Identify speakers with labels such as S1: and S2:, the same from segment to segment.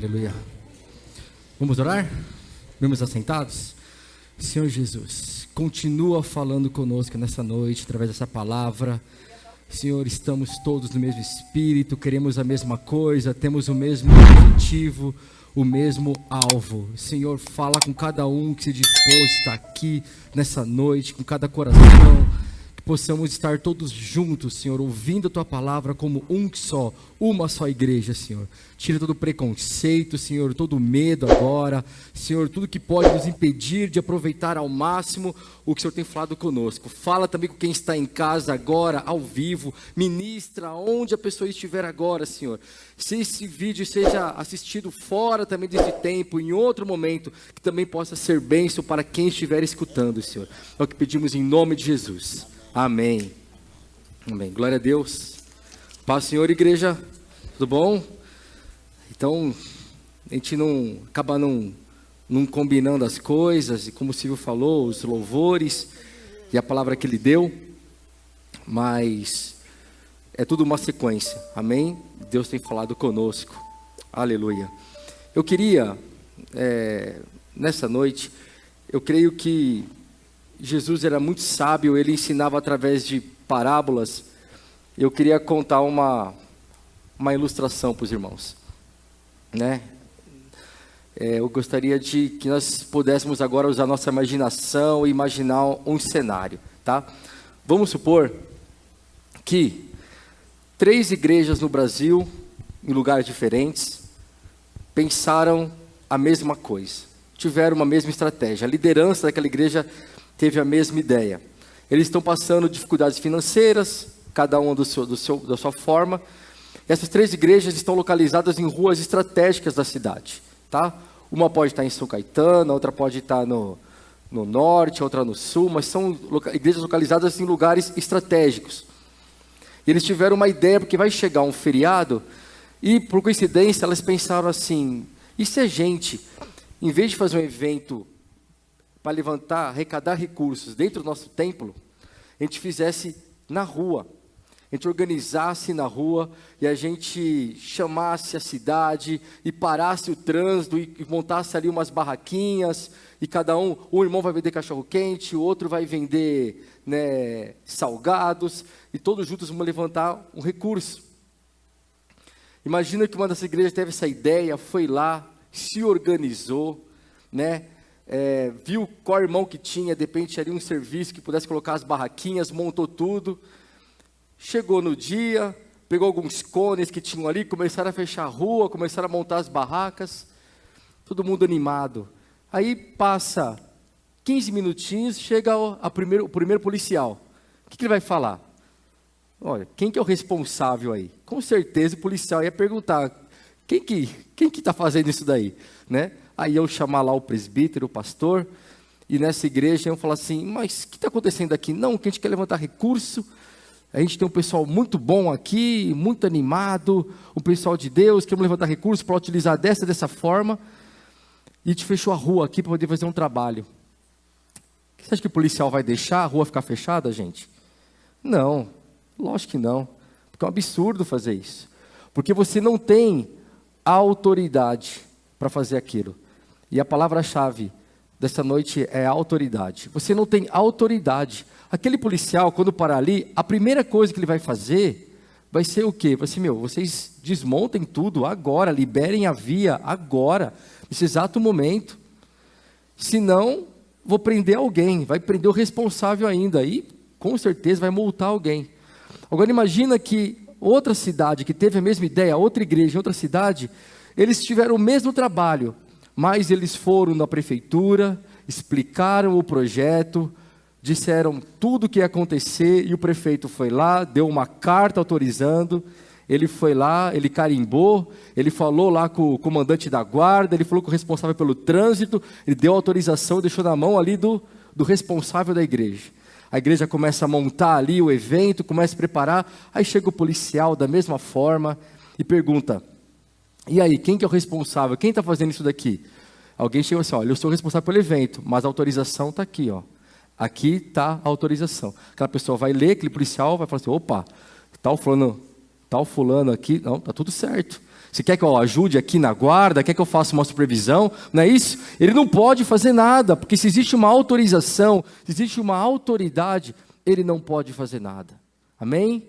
S1: Aleluia. Vamos orar? Vamos assentados? Senhor Jesus, continua falando conosco nessa noite, através dessa palavra. Senhor, estamos todos no mesmo espírito, queremos a mesma coisa, temos o mesmo objetivo, o mesmo alvo. Senhor, fala com cada um que se dispôs a estar aqui nessa noite, com cada coração, que possamos estar todos juntos, Senhor, ouvindo a Tua palavra como um só, uma só igreja, Senhor. Tira todo o preconceito, Senhor, todo o medo agora, Senhor, tudo que pode nos impedir de aproveitar ao máximo o que o Senhor tem falado conosco. Fala também com quem está em casa agora, ao vivo, ministra onde a pessoa estiver agora, Senhor. Se esse vídeo seja assistido fora também desse tempo, em outro momento, que também possa ser bênção para quem estiver escutando, Senhor. É o que pedimos em nome de Jesus. Amém. Amém. Glória a Deus. Paz, Senhor, igreja. Tudo bom? Então, a gente acaba não combinando as coisas, e como o Silvio falou, os louvores e a palavra que ele deu, mas é tudo uma sequência, amém? Deus tem falado conosco, aleluia. Eu queria, nessa noite, eu creio que Jesus era muito sábio, ele ensinava através de parábolas. Eu queria contar uma ilustração para os irmãos, né? Eu gostaria de que nós pudéssemos agora usar nossa imaginação e imaginar um cenário, tá? Vamos supor que 3 igrejas no Brasil, em lugares diferentes, pensaram a mesma coisa, tiveram uma mesma estratégia. A liderança daquela igreja teve a mesma ideia. Eles estão passando dificuldades financeiras, cada um da sua forma. Essas 3 igrejas estão localizadas em ruas estratégicas da cidade, tá? Uma pode estar em São Caetano, a outra pode estar no norte, a outra no sul, mas são igrejas localizadas em lugares estratégicos. E eles tiveram uma ideia, porque vai chegar um feriado, e por coincidência elas pensaram assim: e se a gente, em vez de fazer um evento para arrecadar recursos dentro do nosso templo, a gente fizesse na rua? A gente organizasse na rua e a gente chamasse a cidade e parasse o trânsito e montasse ali umas barraquinhas, e cada um irmão vai vender cachorro-quente, o outro vai vender, né, salgados, e todos juntos vamos levantar um recurso. Imagina que uma dessas igrejas teve essa ideia, foi lá, se organizou, né? Viu qual irmão que tinha, de repente, ali um serviço que pudesse colocar as barraquinhas, montou tudo. Chegou no dia, pegou alguns cones que tinham ali, começaram a fechar a rua, começaram a montar as barracas, todo mundo animado. Aí passa 15 minutinhos, chega o primeiro policial. O que ele vai falar? Olha, quem que é o responsável aí? Com certeza o policial ia perguntar: quem que está fazendo isso daí? Né? Aí iam chamar lá o presbítero, o pastor, e nessa igreja iam falar assim: mas o que está acontecendo aqui? Não, que a gente quer levantar recurso. A gente tem um pessoal muito bom aqui, muito animado, um pessoal de Deus, queremos levantar recursos para utilizar dessa forma, e a gente fechou a rua aqui para poder fazer um trabalho. Você acha que o policial vai deixar a rua ficar fechada, gente? Não, lógico que não, porque é um absurdo fazer isso, porque você não tem autoridade para fazer aquilo, e a palavra-chave dessa noite é autoridade. Você não tem autoridade. Aquele policial, quando parar ali, a primeira coisa que ele vai fazer vai ser o quê? Vai ser: vocês desmontem tudo agora, liberem a via agora, nesse exato momento. Senão, vou prender alguém, vai prender o responsável ainda, e com certeza vai multar alguém. Agora imagina que outra cidade que teve a mesma ideia, outra igreja, outra cidade, eles tiveram o mesmo trabalho, mas eles foram na prefeitura, explicaram o projeto, disseram tudo o que ia acontecer, e o prefeito foi lá, deu uma carta autorizando, ele foi lá, ele carimbou, ele falou lá com o comandante da guarda, ele falou com o responsável pelo trânsito, ele deu autorização, deixou na mão ali do responsável da igreja. A igreja começa a montar ali o evento, começa a preparar, aí chega o policial da mesma forma e pergunta: e aí, quem que é o responsável? Quem está fazendo isso daqui? Alguém chegou assim: olha, eu sou responsável pelo evento, mas a autorização está aqui, ó. Aqui está a autorização. Aquela pessoa vai ler, aquele policial vai falar assim: opa, tal fulano aqui, não, está tudo certo. Você quer que eu ajude aqui na guarda? Quer que eu faça uma supervisão? Não é isso? Ele não pode fazer nada, porque se existe uma autorização, se existe uma autoridade, ele não pode fazer nada. Amém?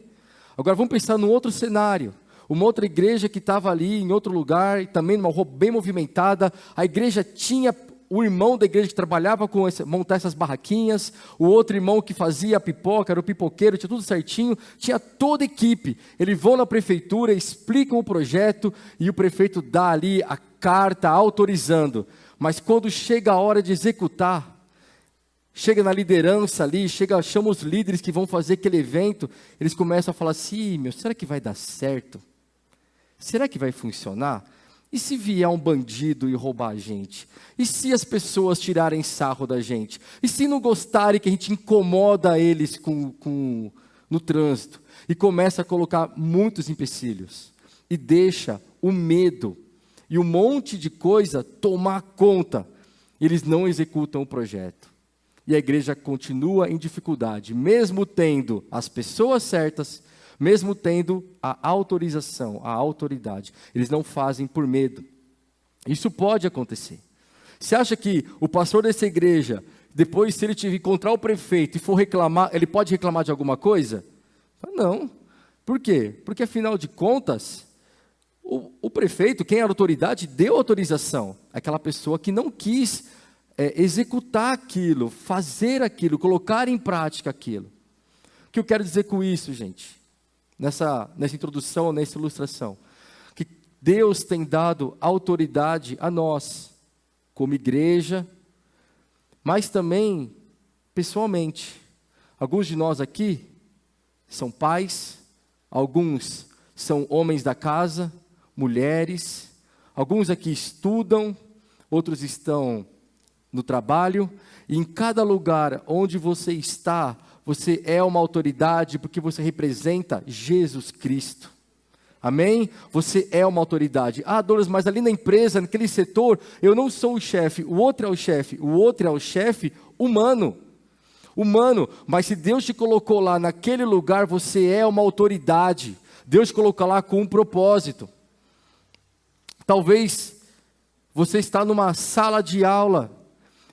S1: Agora vamos pensar num outro cenário. Uma outra igreja que estava ali em outro lugar, também numa rua bem movimentada. A igreja tinha o irmão da igreja que trabalhava com montar essas barraquinhas, o outro irmão que fazia a pipoca, era o pipoqueiro, tinha tudo certinho, tinha toda a equipe. Eles vão na prefeitura, explicam o projeto e o prefeito dá ali a carta autorizando. Mas quando chega a hora de executar, chega na liderança ali, chama os líderes que vão fazer aquele evento, eles começam a falar assim, será que vai dar certo? Será que vai funcionar? E se vier um bandido e roubar a gente? E se as pessoas tirarem sarro da gente? E se não gostarem que a gente incomoda eles no trânsito? E começa a colocar muitos empecilhos. E deixa o medo e um monte de coisa tomar conta. Eles não executam o projeto. E a igreja continua em dificuldade, mesmo tendo as pessoas certas, mesmo tendo a autorização, a autoridade. Eles não fazem por medo. Isso pode acontecer. Você acha que o pastor dessa igreja, depois se ele encontrar o prefeito e for reclamar, ele pode reclamar de alguma coisa? Não. Por quê? Porque afinal de contas, o prefeito, quem era a autoridade, deu autorização. Aquela pessoa que não quis executar aquilo, fazer aquilo, colocar em prática aquilo. O que eu quero dizer com isso, gente? Nessa introdução, nessa ilustração, que Deus tem dado autoridade a nós, como igreja, mas também pessoalmente. Alguns de nós aqui são pais, alguns são homens da casa, mulheres, alguns aqui estudam, outros estão no trabalho, e em cada lugar onde você está, você é uma autoridade porque você representa Jesus Cristo. Amém? Você é uma autoridade. Douglas, mas ali na empresa, naquele setor, eu não sou o chefe, o outro é o chefe. O outro é o chefe humano. Humano, mas se Deus te colocou lá naquele lugar, você é uma autoridade. Deus te colocou lá com um propósito. Talvez você está numa sala de aula,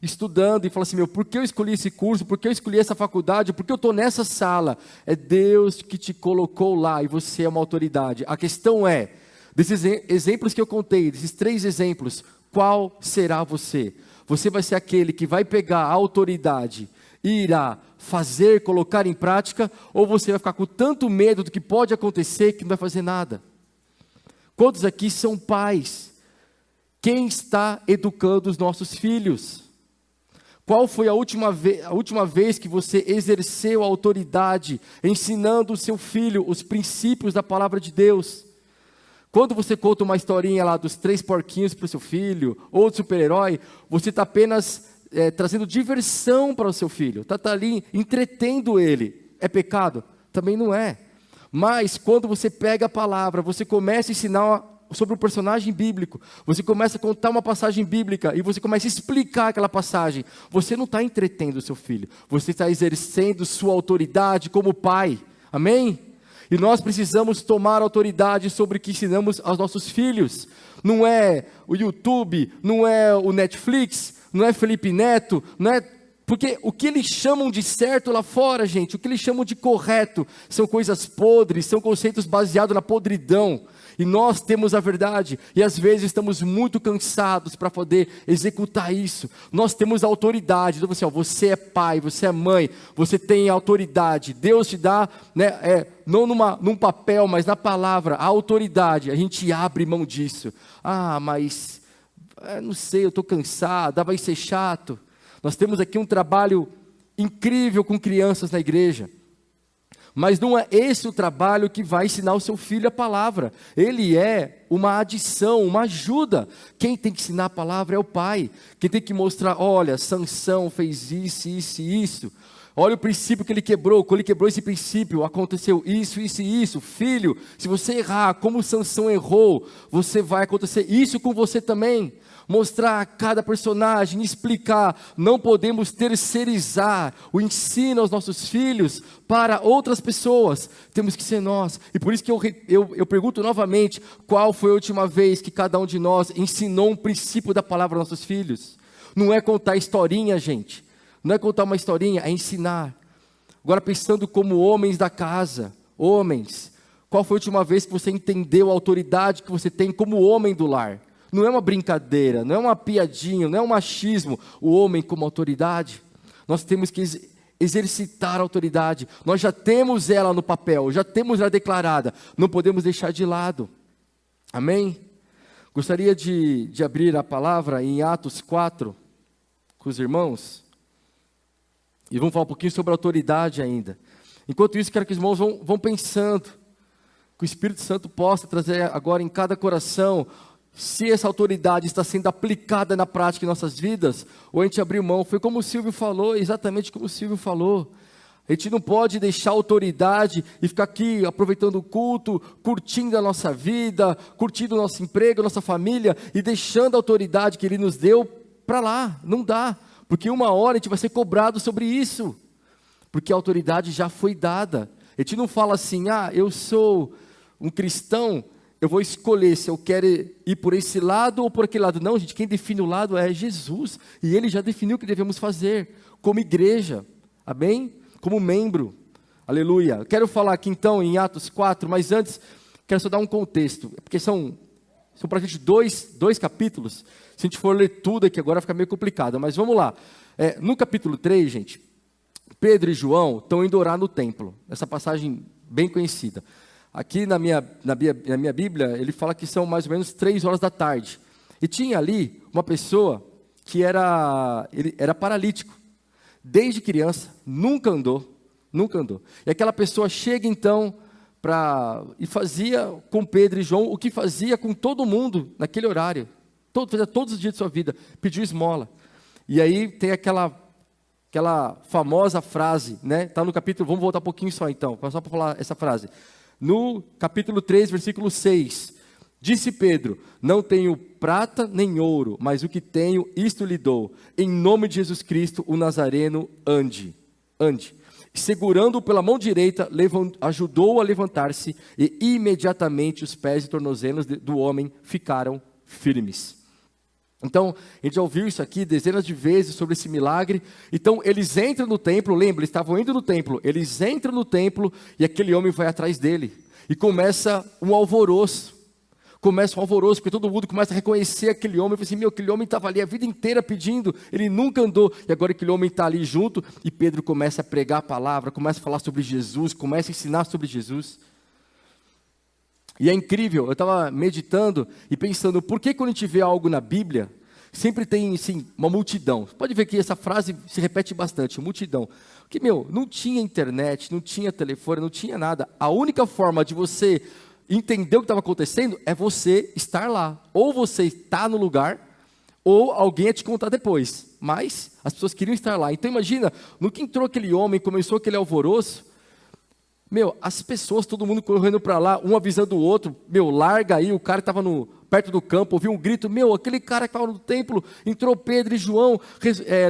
S1: estudando e fala assim, por que eu escolhi esse curso, por que eu escolhi essa faculdade, por que eu estou nessa sala? É Deus que te colocou lá e você é uma autoridade. A questão é, desses exemplos que eu contei, desses 3 exemplos, qual será você? Você vai ser aquele que vai pegar a autoridade e irá fazer, colocar em prática, ou você vai ficar com tanto medo do que pode acontecer que não vai fazer nada? Quantos aqui são pais? Quem está educando os nossos filhos? Qual foi a última vez que você exerceu a autoridade, ensinando o seu filho os princípios da palavra de Deus? Quando você conta uma historinha lá dos 3 porquinhos para o seu filho, ou do super-herói, você está apenas trazendo diversão para o seu filho, está ali entretendo ele. É pecado? Também não é. Mas quando você pega a palavra, você começa a ensinar sobre um personagem bíblico, você começa a contar uma passagem bíblica e você começa a explicar aquela passagem, você não está entretendo o seu filho, você está exercendo sua autoridade como pai, amém? E nós precisamos tomar autoridade sobre o que ensinamos aos nossos filhos. Não é o YouTube, não é o Netflix, não é Felipe Neto, não é... Porque o que eles chamam de certo lá fora, gente, o que eles chamam de correto, são coisas podres, são conceitos baseados na podridão. E nós temos a verdade, e às vezes estamos muito cansados para poder executar isso. Nós temos a autoridade, então você é pai, você é mãe, você tem autoridade. Deus te dá, não num papel, mas na palavra, a autoridade. A gente abre mão disso. Mas, não sei, eu estou cansado, vai ser chato. Nós temos aqui um trabalho incrível com crianças na igreja. Mas não é esse o trabalho que vai ensinar o seu filho a palavra. Ele é uma adição, uma ajuda. Quem tem que ensinar a palavra é o pai. Quem tem que mostrar, olha, Sansão fez isso, isso e isso. Olha o princípio que ele quebrou. Quando ele quebrou esse princípio, aconteceu isso, isso e isso. Filho, se você errar como Sansão errou, vai acontecer isso com você também. mostrar cada personagem, explicar. Não podemos terceirizar o ensino aos nossos filhos para outras pessoas. Temos que ser nós. E por isso que eu pergunto novamente, qual foi a última vez que cada um de nós ensinou um princípio da palavra aos nossos filhos? Não é contar historinha, gente. Não é contar uma historinha, é ensinar. Agora pensando como homens da casa, homens, qual foi a última vez que você entendeu a autoridade que você tem como homem do lar? Não é uma brincadeira, não é uma piadinha, não é um machismo, o homem como autoridade. Nós temos que exercitar a autoridade, nós já temos ela no papel, já temos ela declarada, não podemos deixar de lado, amém? Gostaria de abrir a palavra em Atos 4, com os irmãos, e vamos falar um pouquinho sobre autoridade ainda. Enquanto isso, quero que os irmãos vão pensando, que o Espírito Santo possa trazer agora em cada coração, se essa autoridade está sendo aplicada na prática em nossas vidas, ou a gente abrir mão. Foi como o Silvio falou, exatamente como o Silvio falou. A gente não pode deixar a autoridade e ficar aqui aproveitando o culto, curtindo a nossa vida, curtindo o nosso emprego, a nossa família, e deixando a autoridade que Ele nos deu para lá. Não dá, porque uma hora a gente vai ser cobrado sobre isso, porque a autoridade já foi dada. A gente não fala assim, eu sou um cristão, eu vou escolher se eu quero ir por esse lado ou por aquele lado. Não, gente, quem define o lado é Jesus, e Ele já definiu o que devemos fazer, como igreja, amém? Como membro, aleluia. Eu quero falar aqui então em Atos 4, mas antes, quero só dar um contexto, porque são praticamente dois capítulos. Se a gente for ler tudo aqui agora fica meio complicado, mas vamos lá. No capítulo 3, gente, Pedro e João estão indo orar no templo, essa passagem bem conhecida. Aqui na minha Bíblia, ele fala que são mais ou menos 3 horas da tarde. E tinha ali uma pessoa que ele era paralítico. Desde criança, nunca andou. E aquela pessoa chega então e fazia com Pedro e João o que fazia com todo mundo naquele horário. Fazia todos os dias de sua vida, pediu esmola. E aí tem aquela famosa frase, né? Está no capítulo, vamos voltar um pouquinho só então, só para falar essa frase. No capítulo 3, versículo 6, disse Pedro, não tenho prata nem ouro, mas o que tenho, isto lhe dou. Em nome de Jesus Cristo, o Nazareno, ande. Segurando-o pela mão direita, ajudou-o a levantar-se, e imediatamente os pés e tornozelos do homem ficaram firmes. Então, a gente já ouviu isso aqui dezenas de vezes sobre esse milagre. Então, eles entram no templo, lembra, eles estavam indo no templo, eles entram no templo e aquele homem vai atrás dele. E começa um alvoroço, porque todo mundo começa a reconhecer aquele homem. Eu falei assim, aquele homem estava ali a vida inteira pedindo, ele nunca andou, e agora aquele homem está ali junto, e Pedro começa a pregar a palavra, começa a falar sobre Jesus, começa a ensinar sobre Jesus. E é incrível, eu estava meditando e pensando, por que quando a gente vê algo na Bíblia, sempre tem assim, uma multidão? Pode ver que essa frase se repete bastante, multidão. Porque, não tinha internet, não tinha telefone, não tinha nada. A única forma de você entender o que estava acontecendo é você estar lá. Ou você está no lugar, ou alguém ia te contar depois. Mas as pessoas queriam estar lá. Então imagina, no que entrou aquele homem, começou aquele alvoroço, as pessoas, todo mundo correndo para lá, um avisando o outro, larga aí, o cara que estava perto do campo, ouviu um grito, aquele cara que estava no templo, entrou Pedro e João,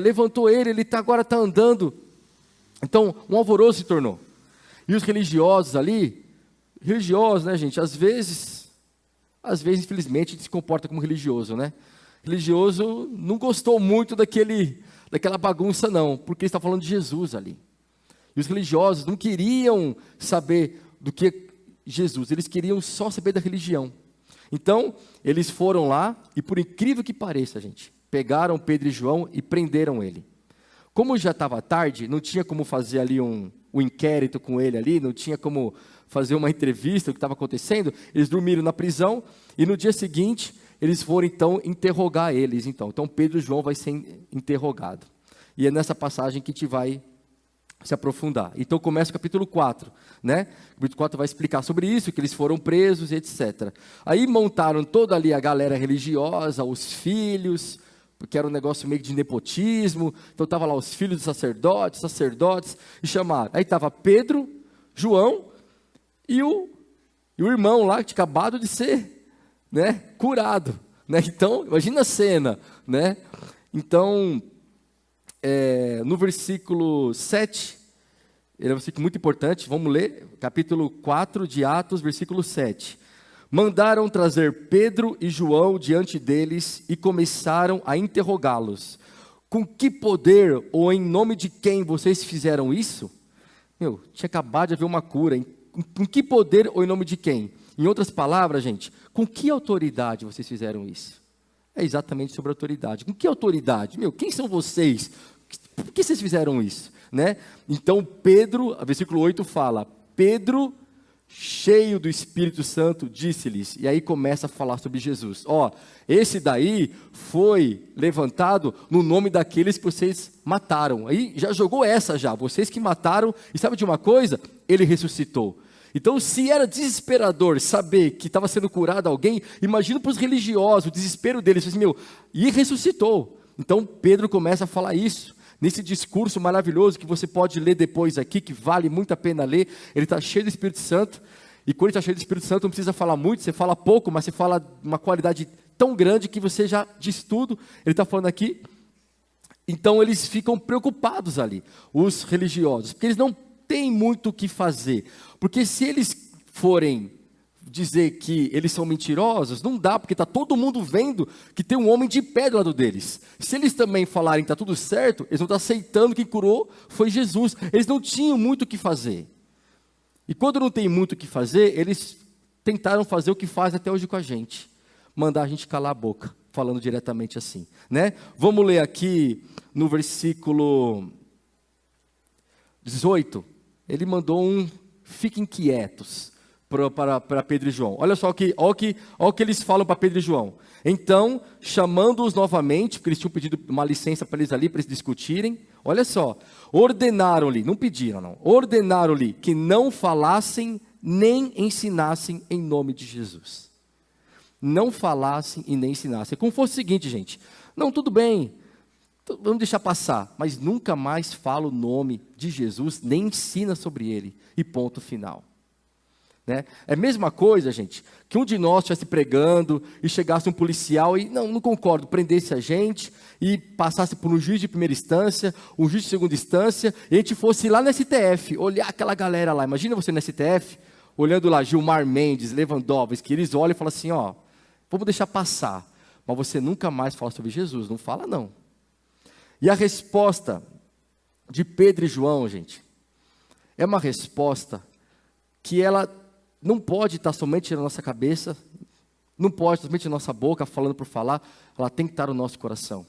S1: levantou ele agora está andando. Então, um alvoroço se tornou. E os religiosos ali, né, gente, às vezes, infelizmente, a gente se comporta como religioso, né? Religioso não gostou muito daquela bagunça não, porque está falando de Jesus ali. E os religiosos não queriam saber do que Jesus, eles queriam só saber da religião. Então, eles foram lá e, por incrível que pareça, gente, pegaram Pedro e João e prenderam ele. Como já estava tarde, não tinha como fazer ali um inquérito com ele ali, não tinha como fazer uma entrevista, o que estava acontecendo, eles dormiram na prisão e no dia seguinte, eles foram então interrogar eles. Então Pedro e João vai ser interrogado. E é nessa passagem que a gente vai se aprofundar. Então começa o capítulo 4, né? O capítulo 4 vai explicar sobre isso, que eles foram presos, etc. Aí montaram toda ali a galera religiosa, os filhos, porque era um negócio meio de nepotismo. Então estava lá os filhos dos sacerdotes, e chamaram. Aí estava Pedro, João e o irmão lá, que tinha acabado de ser, né, curado. né? Então, imagina a cena, né? Então, no versículo 7, ele é um versículo muito importante, vamos ler, capítulo 4 de Atos, versículo 7. Mandaram trazer Pedro e João diante deles e começaram a interrogá-los. Com que poder ou em nome de quem vocês fizeram isso? Tinha acabado de haver uma cura. Com que poder ou em nome de quem? Em outras palavras, gente, com que autoridade vocês fizeram isso? É exatamente sobre autoridade. Com que autoridade? Quem são vocês? Por que vocês fizeram isso? Né? Então Pedro, versículo 8 fala, Pedro, cheio do Espírito Santo, disse-lhes, e aí começa a falar sobre Jesus. Esse daí foi levantado no nome daqueles que vocês mataram. Aí já jogou vocês que mataram, e sabe de uma coisa? Ele ressuscitou. Então, se era desesperador saber que estava sendo curado alguém, imagina para os religiosos, o desespero deles, e ressuscitou. Então, Pedro começa a falar isso, nesse discurso maravilhoso, que você pode ler depois aqui, que vale muito a pena ler, ele está cheio do Espírito Santo, e quando ele está cheio do Espírito Santo, não precisa falar muito, você fala pouco, mas você fala uma qualidade tão grande, que você já diz tudo, ele está falando aqui. Então, eles ficam preocupados ali, os religiosos, porque eles não têm muito o que fazer, porque se eles forem dizer que eles são mentirosos, não dá, porque está todo mundo vendo que tem um homem de pé do lado deles. Se eles também falarem que está tudo certo, eles vão estar aceitando que quem curou foi Jesus. Eles não tinham muito o que fazer. E quando não tem muito o que fazer, eles tentaram fazer o que faz até hoje com a gente, mandar a gente calar a boca, falando diretamente assim, né? Vamos ler aqui no versículo 18, ele mandou fiquem quietos para Pedro e João. Olha só o que eles falam para Pedro e João. Então, chamando-os novamente, porque eles tinham pedido uma licença para eles ali, para eles discutirem, olha só, ordenaram-lhe, não pediram não, ordenaram-lhe que não falassem nem ensinassem em nome de Jesus. Não falassem e nem ensinassem. Como fosse o seguinte, gente, não, tudo bem, vamos deixar passar, mas nunca mais fala o nome de Jesus, nem ensina sobre ele, e ponto final. Né? É a mesma coisa, gente, que um de nós estivesse pregando e chegasse um policial e, não concordo, prendesse a gente e passasse por um juiz de primeira instância, um juiz de segunda instância, e a gente fosse lá no STF, olhar aquela galera lá, imagina você no STF, olhando lá Gilmar Mendes, Lewandowski, eles olham e falam assim, vamos deixar passar, mas você nunca mais fala sobre Jesus, não fala não. E a resposta de Pedro e João, gente, é uma resposta que ela não pode estar somente na nossa cabeça, não pode estar somente na nossa boca, falando por falar, ela tem que estar no nosso coração.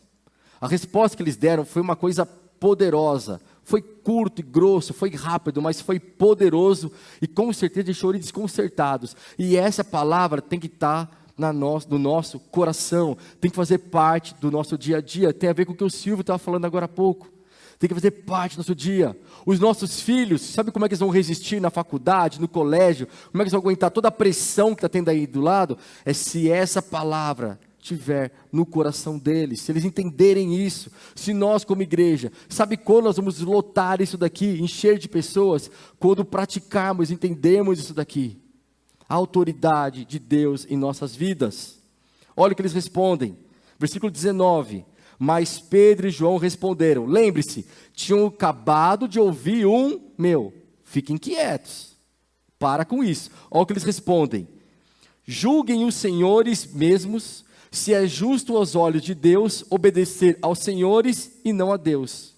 S1: A resposta que eles deram foi uma coisa poderosa, foi curto e grosso, foi rápido, mas foi poderoso, e com certeza deixou eles desconcertados, e essa palavra tem que estar no nosso coração, tem que fazer parte do nosso dia a dia, tem a ver com o que o Silvio estava falando agora há pouco, tem que fazer parte do nosso dia. Os nossos filhos, sabe como é que eles vão resistir na faculdade, no colégio, como é que eles vão aguentar toda a pressão que está tendo aí do lado? É se essa palavra tiver no coração deles, se eles entenderem isso, se nós como igreja, sabe quando nós vamos lotar isso daqui, encher de pessoas? Quando praticarmos, entendermos isso daqui. A autoridade de Deus em nossas vidas. Olha o que eles respondem, versículo 19, mas Pedro e João responderam, lembre-se, tinham acabado de ouvir fiquem quietos, para com isso, olha o que eles respondem, julguem os senhores mesmos, se é justo aos olhos de Deus, obedecer aos senhores e não a Deus,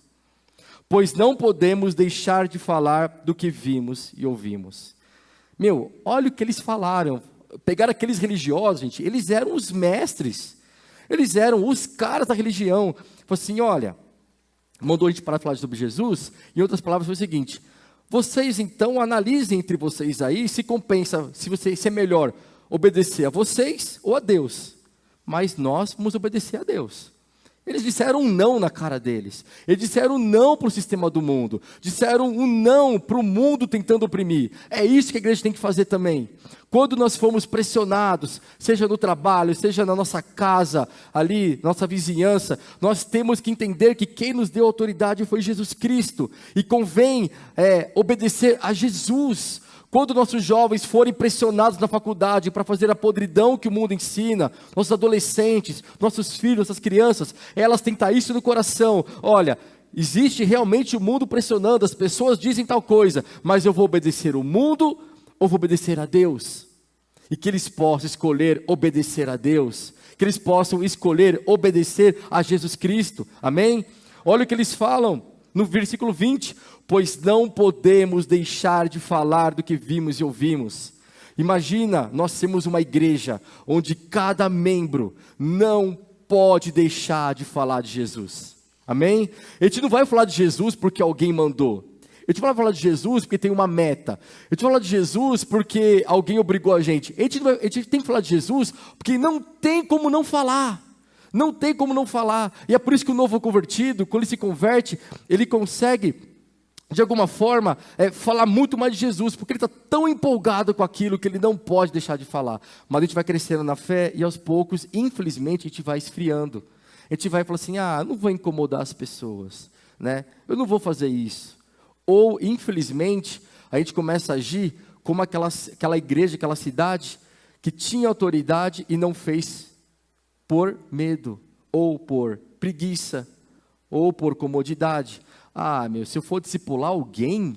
S1: pois não podemos deixar de falar do que vimos e ouvimos. Olha o que eles falaram, pegaram aqueles religiosos, gente, eles eram os mestres, eles eram os caras da religião, falou assim, olha, mandou a gente parar de falar sobre Jesus, em outras palavras foi o seguinte, vocês então analisem entre vocês aí, se compensa, se é melhor obedecer a vocês ou a Deus, mas nós vamos obedecer a Deus. Eles disseram um não na cara deles, eles disseram um não para o sistema do mundo, disseram um não para o mundo tentando oprimir. É isso que a igreja tem que fazer também. Quando nós formos pressionados, seja no trabalho, seja na nossa casa, ali, nossa vizinhança, nós temos que entender que quem nos deu autoridade foi Jesus Cristo, e convém obedecer a Jesus. Quando nossos jovens forem pressionados na faculdade para fazer a podridão que o mundo ensina, nossos adolescentes, nossos filhos, nossas crianças, elas têm que estar isso no coração. Olha, existe realmente o mundo pressionando, as pessoas dizem tal coisa, mas eu vou obedecer o mundo ou vou obedecer a Deus? E que eles possam escolher obedecer a Deus, que eles possam escolher obedecer a Jesus Cristo, amém? Olha o que eles falam no versículo 20, pois não podemos deixar de falar do que vimos e ouvimos. Imagina, nós temos uma igreja, onde cada membro não pode deixar de falar de Jesus, amém? A gente não vai falar de Jesus porque alguém mandou, a gente vai falar de Jesus porque tem uma meta, a gente vai falar de Jesus porque alguém obrigou a gente tem que falar de Jesus porque não tem como não falar, não tem como não falar, e é por isso que o novo convertido, quando ele se converte, ele consegue, de alguma forma, falar muito mais de Jesus, porque ele está tão empolgado com aquilo, que ele não pode deixar de falar, mas a gente vai crescendo na fé, e aos poucos, infelizmente, a gente vai esfriando, a gente vai falar assim, não vou incomodar as pessoas, né? Eu não vou fazer isso, ou infelizmente, a gente começa a agir como aquela igreja, aquela cidade, que tinha autoridade e não fez, por medo, ou por preguiça, ou por comodidade. Se eu for discipular alguém,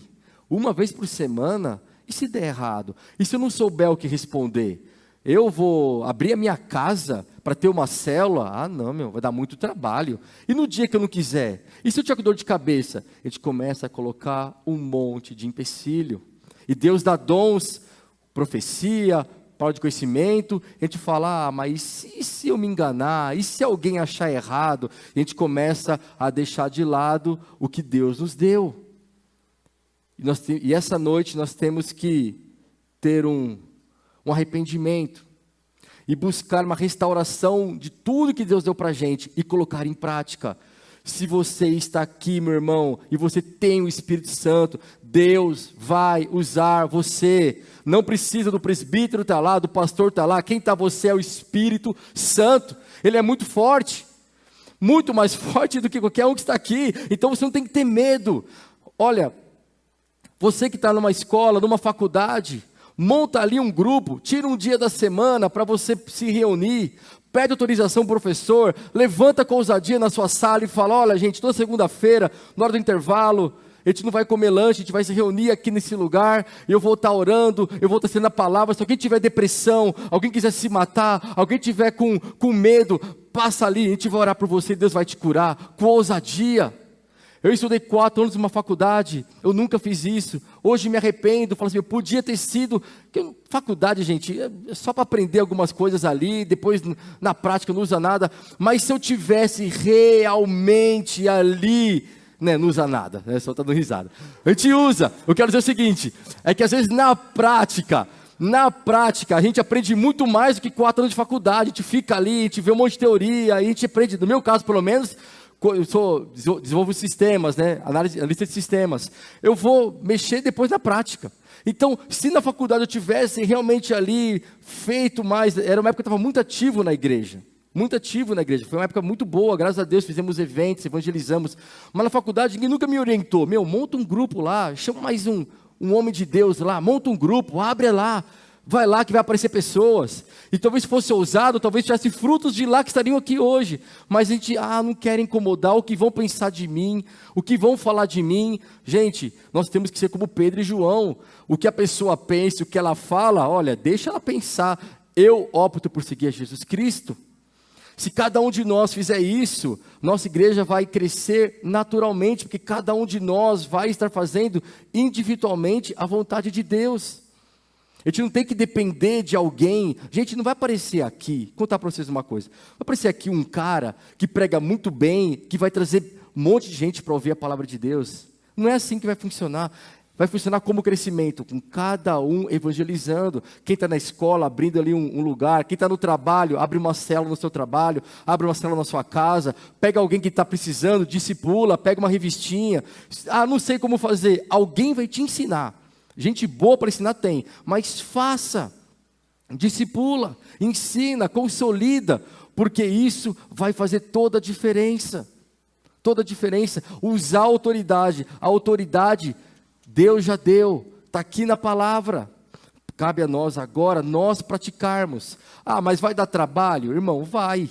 S1: uma vez por semana, e se der errado? E se eu não souber o que responder? Eu vou abrir a minha casa para ter uma célula? Vai dar muito trabalho. E no dia que eu não quiser? E se eu tiver com dor de cabeça? A gente começa a colocar um monte de empecilho. E Deus dá dons, profecia, palavra de conhecimento, a gente fala, mas e se eu me enganar? E se alguém achar errado? E a gente começa a deixar de lado o que Deus nos deu. E essa noite nós temos que ter um arrependimento, e buscar uma restauração de tudo que Deus deu para a gente, e colocar em prática. Se você está aqui, meu irmão, e você tem o Espírito Santo, Deus vai usar você. Não precisa do presbítero estar lá, do pastor estar lá. Quem está você é o Espírito Santo. Ele é muito forte, muito mais forte do que qualquer um que está aqui. Então você não tem que ter medo. Olha, você que está numa escola, numa faculdade, monta ali um grupo, tira um dia da semana para você se reunir, pede autorização para o professor, levanta com ousadia na sua sala e fala, olha gente, toda segunda-feira, na hora do intervalo, a gente não vai comer lanche, a gente vai se reunir aqui nesse lugar, e eu vou estar orando, eu vou estar sendo a palavra. Se alguém tiver depressão, alguém quiser se matar, alguém tiver com medo, passa ali, a gente vai orar por você, Deus vai te curar, com ousadia. Eu estudei 4 anos numa faculdade, eu nunca fiz isso, hoje me arrependo, falo assim, eu podia ter sido, faculdade gente, é só para aprender algumas coisas ali, depois na prática não usa nada, mas se eu tivesse realmente ali, não usa nada, só está dando risada, a gente usa. Eu quero dizer o seguinte, é que às vezes na prática a gente aprende muito mais do que 4 anos de faculdade, a gente fica ali, a gente vê um monte de teoria, a gente aprende, no meu caso pelo menos, eu desenvolvo sistemas, analista de sistemas, eu vou mexer depois na prática. Então, se na faculdade eu tivesse realmente ali feito mais, era uma época que eu estava muito ativo na igreja, foi uma época muito boa, graças a Deus, fizemos eventos, evangelizamos, mas na faculdade ninguém nunca me orientou, monta um grupo lá, chama mais um homem de Deus lá, monta um grupo, abre lá, vai lá que vai aparecer pessoas, e talvez fosse ousado, talvez tivesse frutos de lá que estariam aqui hoje, mas a gente, não quer incomodar, o que vão pensar de mim, o que vão falar de mim. Gente, nós temos que ser como Pedro e João, o que a pessoa pensa, o que ela fala, olha, deixa ela pensar, eu opto por seguir a Jesus Cristo. Se cada um de nós fizer isso, nossa igreja vai crescer naturalmente, porque cada um de nós vai estar fazendo individualmente a vontade de Deus. A gente não tem que depender de alguém. Gente, não vai aparecer aqui, vou contar para vocês uma coisa, vai aparecer aqui um cara que prega muito bem, que vai trazer um monte de gente para ouvir a palavra de Deus. Não é assim que vai funcionar. Vai funcionar como crescimento, com cada um evangelizando. Quem está na escola, abrindo ali um lugar. Quem está no trabalho, abre uma célula no seu trabalho, abre uma célula na sua casa, pega alguém que está precisando, discipula, pega uma revistinha. Não sei como fazer, alguém vai te ensinar. Gente boa para ensinar tem, mas faça, discipula, ensina, consolida, porque isso vai fazer toda a diferença. Toda a diferença. Usar a autoridade Deus já deu, está aqui na palavra. Cabe a nós agora, nós praticarmos. Ah, mas vai dar trabalho? Irmão, vai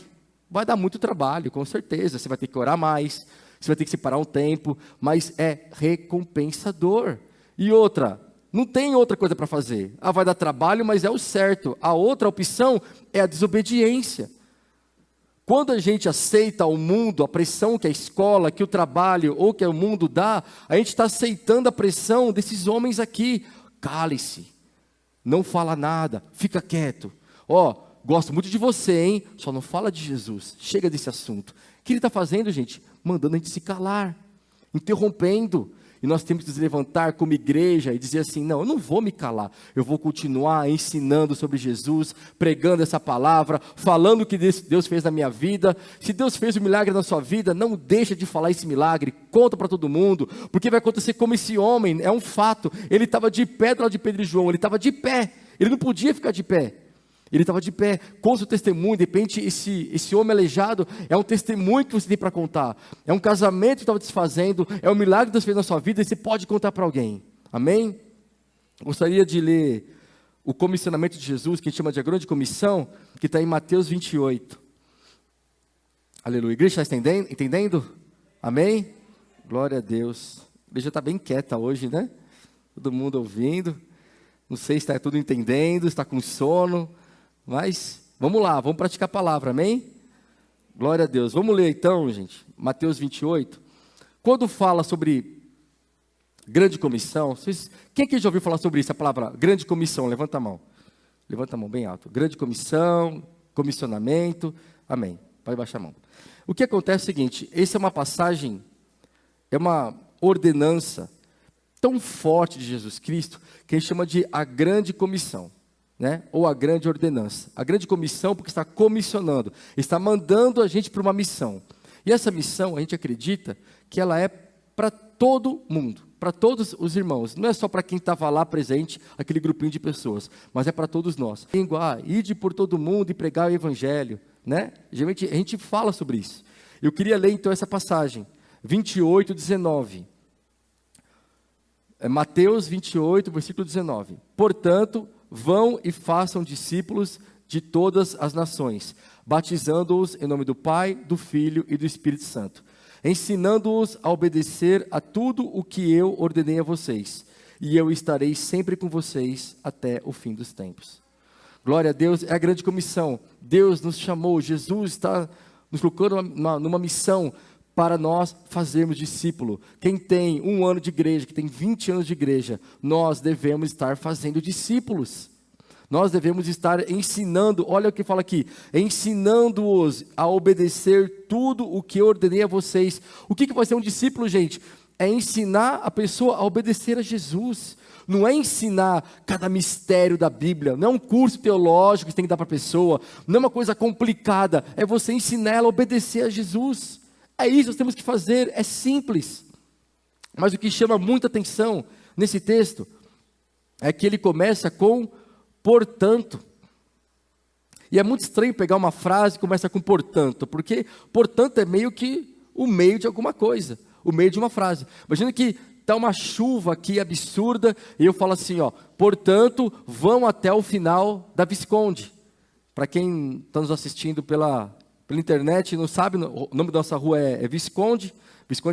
S1: dar muito trabalho, com certeza. Você vai ter que orar mais, você vai ter que separar um tempo, mas é recompensador. E outra, não tem outra coisa para fazer. Ah, vai dar trabalho, mas é o certo. A outra opção é a desobediência. Quando a gente aceita o mundo, a pressão que a escola, que o trabalho ou que o mundo dá, a gente está aceitando a pressão desses homens aqui. Cale-se, não fala nada, fica quieto. Ó, gosto muito de você, hein? Só não fala de Jesus, chega desse assunto. O que ele está fazendo, gente? Mandando a gente se calar, interrompendo. E nós temos que nos levantar como igreja e dizer assim, não, eu não vou me calar, eu vou continuar ensinando sobre Jesus, pregando essa palavra, falando o que Deus fez na minha vida. Se Deus fez um milagre na sua vida, não deixa de falar esse milagre, conta para todo mundo, porque vai acontecer como esse homem, é um fato. Ele estava de pé do lado de Pedro e João, ele estava de pé, ele não podia ficar de pé. Ele estava de pé, com o seu testemunho. De repente esse homem aleijado é um testemunho que você tem para contar. É um casamento que estava desfazendo, é um milagre que Deus fez na sua vida e você pode contar para alguém. Amém? Gostaria de ler o comissionamento de Jesus, que a gente chama de a grande comissão, que está em Mateus 28. Aleluia. A igreja está entendendo? Amém? Glória a Deus. A igreja está bem quieta hoje, né? Todo mundo ouvindo. Não sei se está tudo entendendo, está com sono. Mas, vamos lá, vamos praticar a palavra, amém? Glória a Deus. Vamos ler então, gente, Mateus 28. Quando fala sobre grande comissão, quem aqui já ouviu falar sobre isso, a palavra grande comissão? Levanta a mão bem alto. Grande comissão, comissionamento, amém. Pode baixar a mão. O que acontece é o seguinte, essa é uma passagem, é uma ordenança tão forte de Jesus Cristo, que a gente chama de a grande comissão. Né? Ou a grande ordenança. A grande comissão porque está comissionando, está mandando a gente para uma missão. E essa missão, a gente acredita que ela é para todo mundo, para todos os irmãos. Não é só para quem estava lá presente, aquele grupinho de pessoas, mas é para todos nós. Ide por todo mundo e pregar o evangelho. Né? Geralmente a gente fala sobre isso. Eu queria ler então essa passagem, 28, 19. Mateus 28, versículo 19. Portanto, vão e façam discípulos de todas as nações, batizando-os em nome do Pai, do Filho e do Espírito Santo, ensinando-os a obedecer a tudo o que eu ordenei a vocês, e eu estarei sempre com vocês até o fim dos tempos. Glória a Deus, é a grande comissão. Deus nos chamou, Jesus está nos colocando numa missão para nós fazermos discípulo. Quem tem 1 ano de igreja, que tem 20 anos de igreja, nós devemos estar fazendo discípulos. Nós devemos estar ensinando, olha o que fala aqui, ensinando-os a obedecer tudo o que eu ordenei a vocês. O que vai ser um discípulo, gente? É ensinar a pessoa a obedecer a Jesus. Não é ensinar cada mistério da Bíblia, não é um curso teológico que você tem que dar para a pessoa, não é uma coisa complicada, é você ensinar ela a obedecer a Jesus. É isso que nós temos que fazer, é simples. Mas o que chama muita atenção nesse texto é que ele começa com portanto. E é muito estranho pegar uma frase que começa com portanto, porque portanto é meio que o meio de alguma coisa, o meio de uma frase. Imagina que está uma chuva aqui absurda e eu falo assim, ó, portanto, vão até o final da Visconde. Para quem está nos assistindo pela internet, não sabe, o nome da nossa rua é Visconde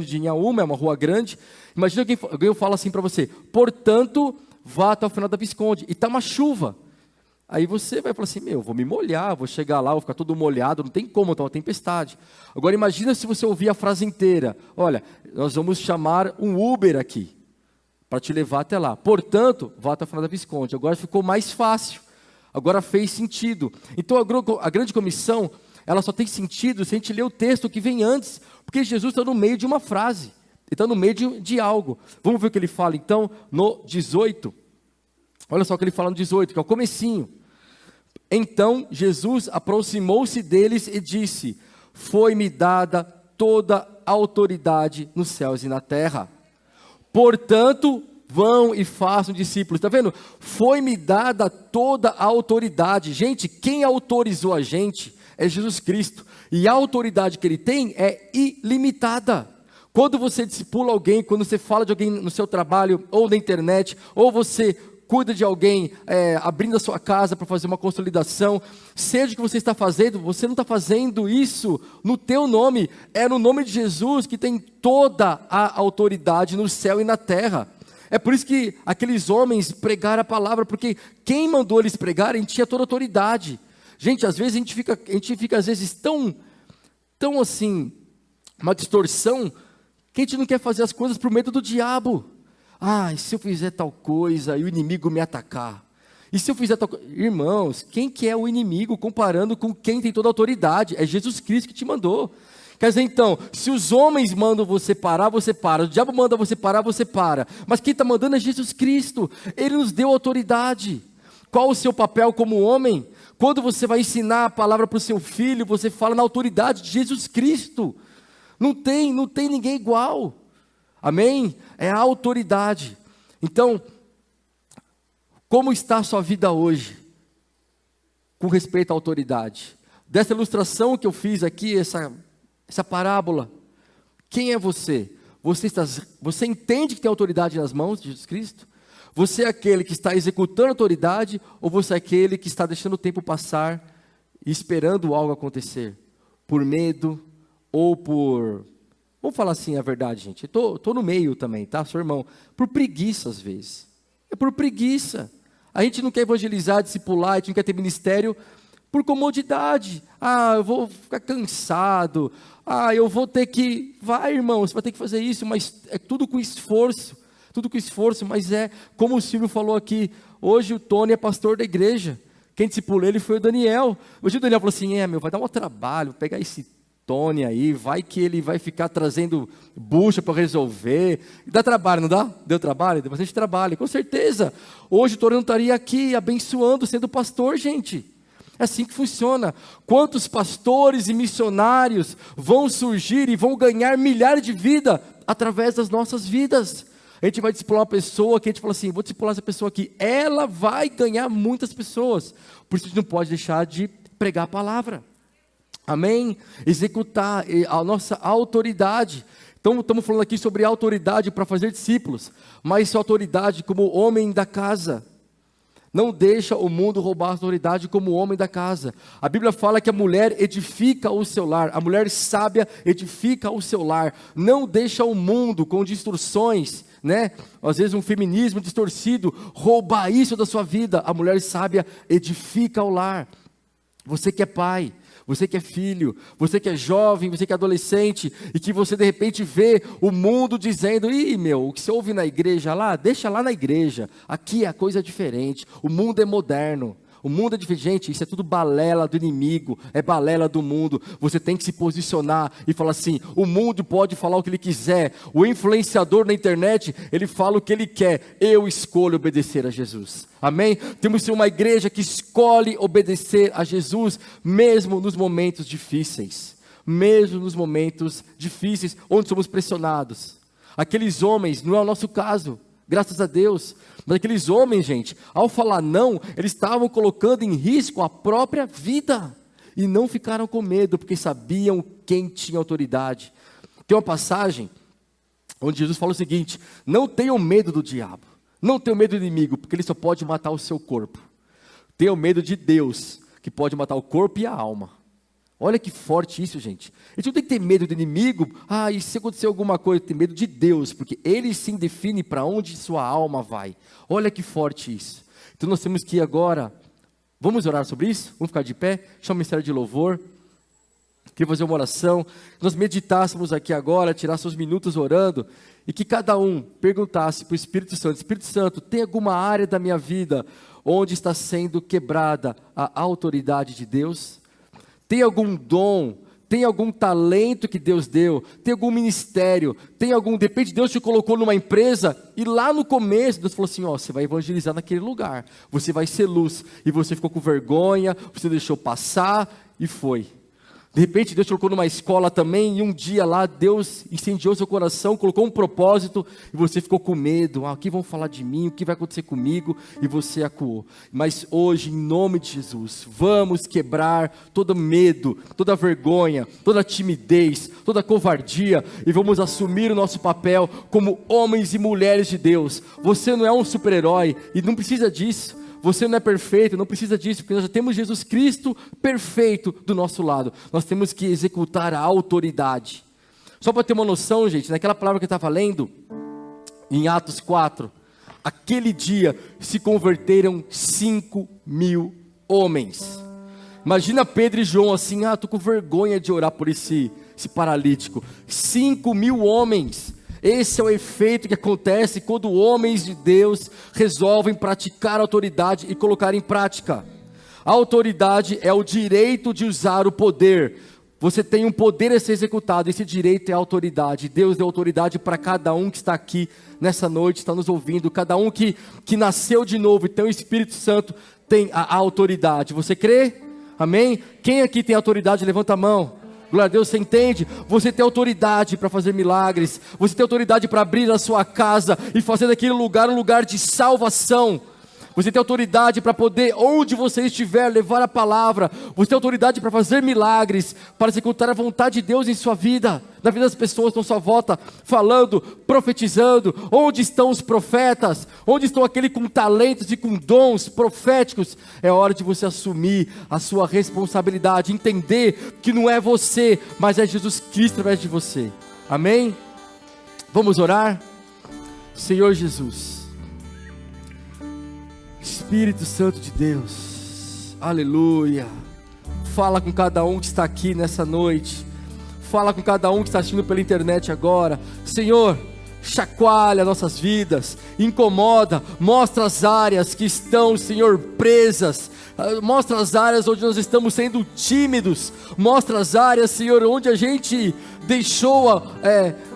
S1: de Inhaúma, é uma rua grande. Imagina alguém fala assim para você, portanto, vá até o final da Visconde, e está uma chuva. Aí você vai falar assim, eu vou me molhar, vou chegar lá, vou ficar todo molhado, não tem como, está uma tempestade. Agora imagina se você ouvir a frase inteira, olha, nós vamos chamar um Uber aqui, para te levar até lá. Portanto, vá até o final da Visconde. Agora ficou mais fácil, agora fez sentido. Então a grande comissão, ela só tem sentido se a gente ler o texto que vem antes, porque Jesus está no meio de uma frase, ele está no meio de algo. Vamos ver o que ele fala então no 18, olha só o que ele fala no 18, que é o comecinho. Então Jesus aproximou-se deles e disse, foi-me dada toda a autoridade nos céus e na terra, portanto, vão e façam discípulos. Está vendo? Foi-me dada toda a autoridade. Gente, quem autorizou a gente é Jesus Cristo, e a autoridade que ele tem é ilimitada. Quando você discipula alguém, quando você fala de alguém no seu trabalho, ou na internet, ou você cuida de alguém, abrindo a sua casa para fazer uma consolidação, seja o que você está fazendo, você não está fazendo isso no teu nome, é no nome de Jesus que tem toda a autoridade no céu e na terra. É por isso que aqueles homens pregaram a palavra, porque quem mandou eles pregarem tinha toda a autoridade. Gente, às vezes a gente fica às vezes tão assim, uma distorção, que a gente não quer fazer as coisas por medo do diabo. Ah, e se eu fizer tal coisa e o inimigo me atacar? E se eu fizer tal coisa? Irmãos, quem que é o inimigo comparando com quem tem toda a autoridade? É Jesus Cristo que te mandou. Quer dizer, então, se os homens mandam você parar, você para. O diabo manda você parar, você para. Mas quem está mandando é Jesus Cristo. Ele nos deu autoridade. Qual o seu papel como homem? Quando você vai ensinar a palavra para o seu filho, você fala na autoridade de Jesus Cristo. Não tem ninguém igual. Amém? É a autoridade. Então, como está a sua vida hoje? Com respeito à autoridade. Dessa ilustração que eu fiz aqui, essa parábola, quem é você? Você entende que tem autoridade nas mãos de Jesus Cristo? Você é aquele que está executando a autoridade, ou você é aquele que está deixando o tempo passar e esperando algo acontecer? Por medo, ou por... Vamos falar assim a verdade, gente. Estou no meio também, tá? Sou irmão. Por preguiça, às vezes. É por preguiça. A gente não quer evangelizar, discipular, a gente não quer ter ministério por comodidade. Ah, eu vou ficar cansado. Ah, eu vou ter que... Vai, irmão, você vai ter que fazer isso, mas é tudo com esforço. Tudo com esforço, mas como o Silvio falou aqui, hoje o Tony é pastor da igreja. Quem discipulou ele foi o Daniel. Hoje o Daniel falou assim, vai dar um trabalho, pegar esse Tony aí, vai que ele vai ficar trazendo bucha para resolver. Dá trabalho, não dá? Deu trabalho? Deu bastante trabalho, com certeza. Hoje o Tony não estaria aqui abençoando, sendo pastor, gente. É assim que funciona. Quantos pastores e missionários vão surgir e vão ganhar milhares de vidas através das nossas vidas? A gente vai discipular uma pessoa que a gente fala assim, vou discipular essa pessoa aqui, ela vai ganhar muitas pessoas. Por isso a gente não pode deixar de pregar a palavra. Amém? Executar a nossa autoridade. Então estamos falando aqui sobre autoridade para fazer discípulos, mas sua autoridade como homem da casa. Não deixa o mundo roubar a autoridade como homem da casa. A Bíblia fala que a mulher edifica o seu lar. A mulher sábia edifica o seu lar. Não deixa o mundo com distorções, né? Às vezes um feminismo distorcido roubar isso da sua vida. A mulher sábia edifica o lar. Você que é pai, você que é filho, você que é jovem, você que é adolescente, e que você de repente vê o mundo dizendo, o que você ouve na igreja lá, deixa lá na igreja, aqui a coisa é diferente, o mundo é moderno, o mundo é diferente, gente, isso é tudo balela do inimigo, é balela do mundo. Você tem que se posicionar e falar assim, o mundo pode falar o que ele quiser, o influenciador na internet, ele fala o que ele quer, eu escolho obedecer a Jesus, amém? Temos que ser uma igreja que escolhe obedecer a Jesus, mesmo nos momentos difíceis, onde somos pressionados. Aqueles homens, não é o nosso caso, graças a Deus, mas aqueles homens, gente, ao falar não, eles estavam colocando em risco a própria vida, e não ficaram com medo, porque sabiam quem tinha autoridade. Tem uma passagem, onde Jesus fala o seguinte, não tenham medo do diabo, não tenham medo do inimigo, porque ele só pode matar o seu corpo. Tenham medo de Deus, que pode matar o corpo e a alma. Olha que forte isso, gente. A gente não tem que ter medo do inimigo. E se acontecer alguma coisa, tem medo de Deus, porque Ele sim define para onde sua alma vai. Olha que forte isso. Então nós temos que ir agora, vamos orar sobre isso? Vamos ficar de pé, chama o ministério de louvor. Queria fazer uma oração, nós meditássemos aqui agora, tirássemos minutos orando, e que cada um perguntasse para o Espírito Santo, tem alguma área da minha vida onde está sendo quebrada a autoridade de Deus? Tem algum dom, tem algum talento que Deus deu, tem algum ministério, de repente Deus te colocou numa empresa, e lá no começo Deus falou assim, você vai evangelizar naquele lugar, você vai ser luz, e você ficou com vergonha, você deixou passar, e foi. De repente Deus te colocou numa escola também, e um dia lá Deus incendiou seu coração, colocou um propósito, e você ficou com medo. O que vão falar de mim? O que vai acontecer comigo? E você acuou. Mas hoje, em nome de Jesus, vamos quebrar todo medo, toda vergonha, toda timidez, toda covardia, e vamos assumir o nosso papel como homens e mulheres de Deus. Você não é um super-herói, e não precisa disso. Você não é perfeito, não precisa disso, porque nós já temos Jesus Cristo perfeito do nosso lado. Nós temos que executar a autoridade. Só para ter uma noção, gente, naquela palavra que eu estava lendo, em Atos 4, aquele dia se converteram 5.000 homens. Imagina Pedro e João assim, estou com vergonha de orar por esse paralítico. 5.000 homens. Esse é o efeito que acontece quando homens de Deus resolvem praticar a autoridade e colocar em prática. A autoridade é o direito de usar o poder. Você tem um poder a ser executado, esse direito é a autoridade. Deus deu autoridade para cada um que está aqui nessa noite, está nos ouvindo. Cada um que nasceu de novo e tem o Espírito Santo tem a autoridade. Você crê? Amém? Quem aqui tem autoridade, levanta a mão. Glória a Deus, você entende? Você tem autoridade para fazer milagres. Você tem autoridade para abrir a sua casa e fazer daquele lugar um lugar de salvação. Você tem autoridade para poder, onde você estiver, levar a palavra. Você tem autoridade para fazer milagres, para executar a vontade de Deus em sua vida, na vida das pessoas que estão à sua volta, falando, profetizando. Onde estão os profetas? Onde estão aqueles com talentos e com dons proféticos? É hora de você assumir a sua responsabilidade, entender que não é você, mas é Jesus Cristo através de você. Amém? Vamos orar? Senhor Jesus, Espírito Santo de Deus, aleluia, fala com cada um que está aqui nessa noite, fala com cada um que está assistindo pela internet agora. Senhor, chacoalha nossas vidas, incomoda, mostra as áreas que estão, Senhor, presas, mostra as áreas onde nós estamos sendo tímidos, mostra as áreas, Senhor, onde a gente deixou,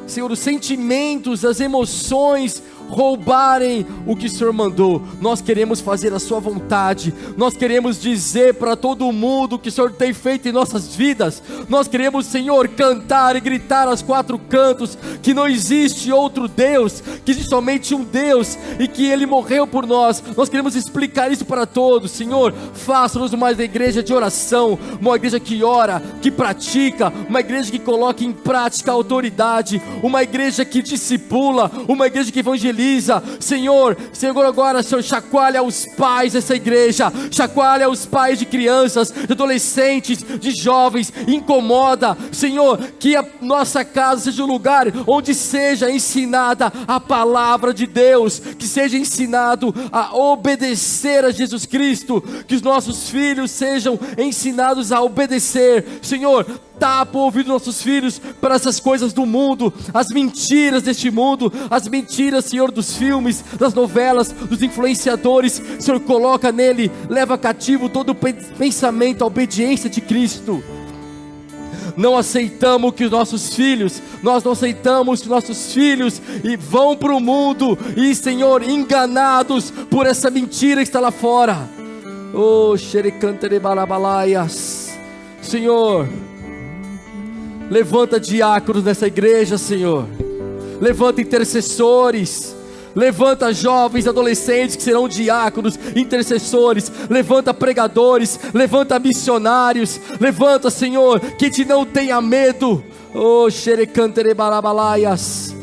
S1: Senhor, os sentimentos, as emoções roubarem o que o Senhor mandou. Nós queremos fazer a sua vontade, nós queremos dizer para todo mundo o que o Senhor tem feito em nossas vidas. Nós queremos, Senhor, cantar e gritar aos quatro cantos que não existe outro Deus, que existe somente um Deus e que Ele morreu por nós. Nós queremos explicar isso para todos. Senhor, faça-nos uma igreja de oração, uma igreja que ora, que pratica, uma igreja que coloca em prática a autoridade, uma igreja que discipula, uma igreja que evangeliza. Senhor, agora, Senhor, chacoalha os pais dessa igreja, chacoalha os pais de crianças, de adolescentes, de jovens, incomoda, Senhor, que a nossa casa seja um lugar onde seja ensinada a palavra de Deus, que seja ensinado a obedecer a Jesus Cristo, que os nossos filhos sejam ensinados a obedecer. Senhor, tapa o ouvido dos nossos filhos para essas coisas do mundo, as mentiras deste mundo, as mentiras, Senhor, dos filmes, das novelas, dos influenciadores. Senhor, coloca nele, leva cativo todo o pensamento, a obediência de Cristo. Não aceitamos que os nossos filhos, nós não aceitamos que os nossos filhos vão para o mundo e, Senhor, enganados por essa mentira que está lá fora. Oh, xerecantere balabalaias. Senhor, levanta diáconos nessa igreja, Senhor. Levanta intercessores. Levanta jovens, adolescentes que serão diáconos, intercessores. Levanta pregadores, levanta missionários. Levanta, Senhor, que te não tenha medo. Oh, xerecantere balabalaias.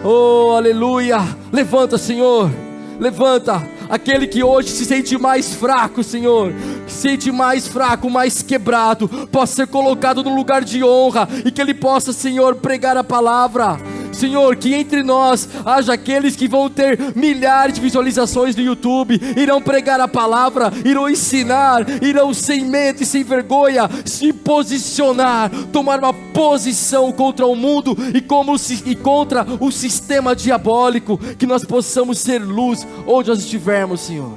S1: Oh, aleluia. Levanta, Senhor. Levanta aquele que hoje se sente mais fraco, Senhor, se sente mais fraco, mais quebrado, possa ser colocado no lugar de honra, e que ele possa, Senhor, pregar a palavra. Senhor, que entre nós haja aqueles que vão ter milhares de visualizações no YouTube, irão pregar a palavra, irão ensinar, irão sem medo e sem vergonha se posicionar, tomar uma posição contra o mundo e contra o sistema diabólico. Que nós possamos ser luz onde nós estivermos, Senhor.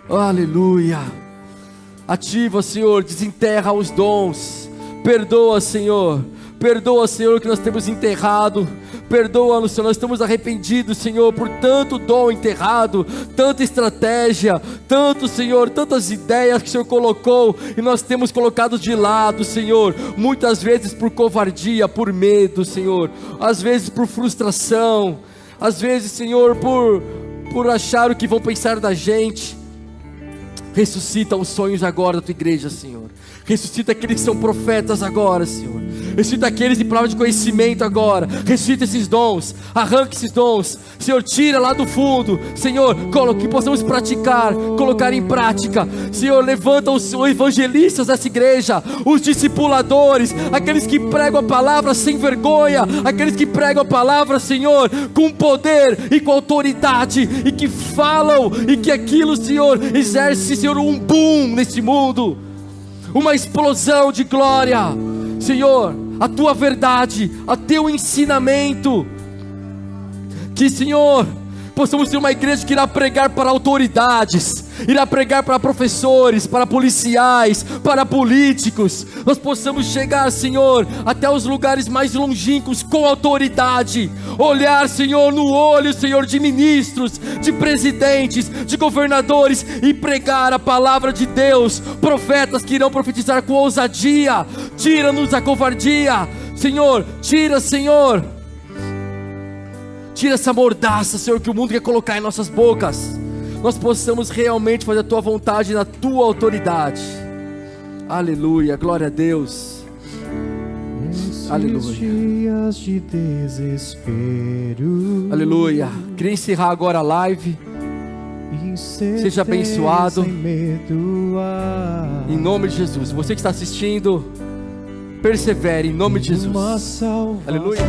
S1: Aleluia. Ativa, Senhor, desenterra os dons. Perdoa, Senhor. Perdoa, Senhor, que nós temos enterrado. perdoa-nos, Senhor. Nós estamos arrependidos, Senhor, por tanto dom enterrado, tanta estratégia, tanto, Senhor, tantas ideias que o Senhor colocou e nós temos colocado de lado, Senhor, muitas vezes por covardia, por medo, Senhor, às vezes por frustração, às vezes, Senhor, por achar o que vão pensar da gente. Ressuscita os sonhos agora da tua igreja, Senhor. Ressuscita aqueles que são profetas agora, Senhor. Ressuscita aqueles de palavra de conhecimento agora. Ressuscita esses dons, arranca esses dons, Senhor, tira lá do fundo, Senhor, que possamos praticar, colocar em prática, Senhor. Levanta os evangelistas dessa igreja, os discipuladores, aqueles que pregam a palavra sem vergonha, aqueles que pregam a palavra, Senhor, com poder e com autoridade, e que falam, e que aquilo, Senhor, exerce, Senhor, um boom nesse mundo, uma explosão de glória, Senhor, a tua verdade, a teu ensinamento, que, Senhor, possamos ser uma igreja que irá pregar para autoridades, irá pregar para professores, para policiais, para políticos. Nós possamos chegar, Senhor, até os lugares mais longínquos com autoridade, olhar, Senhor, no olho, Senhor, de ministros, de presidentes, de governadores, e pregar a palavra de Deus, profetas que irão profetizar com ousadia. Tira-nos a covardia, Senhor, tira, Senhor, tira essa mordaça, Senhor, que o mundo quer colocar em nossas bocas. Nós possamos realmente fazer a tua vontade na tua autoridade. Aleluia, glória a Deus. Aleluia.
S2: Dias de desespero.
S1: Aleluia. Queria encerrar agora a live. Seja abençoado em nome de Jesus. Você que está assistindo, persevere em nome de Jesus. Aleluia.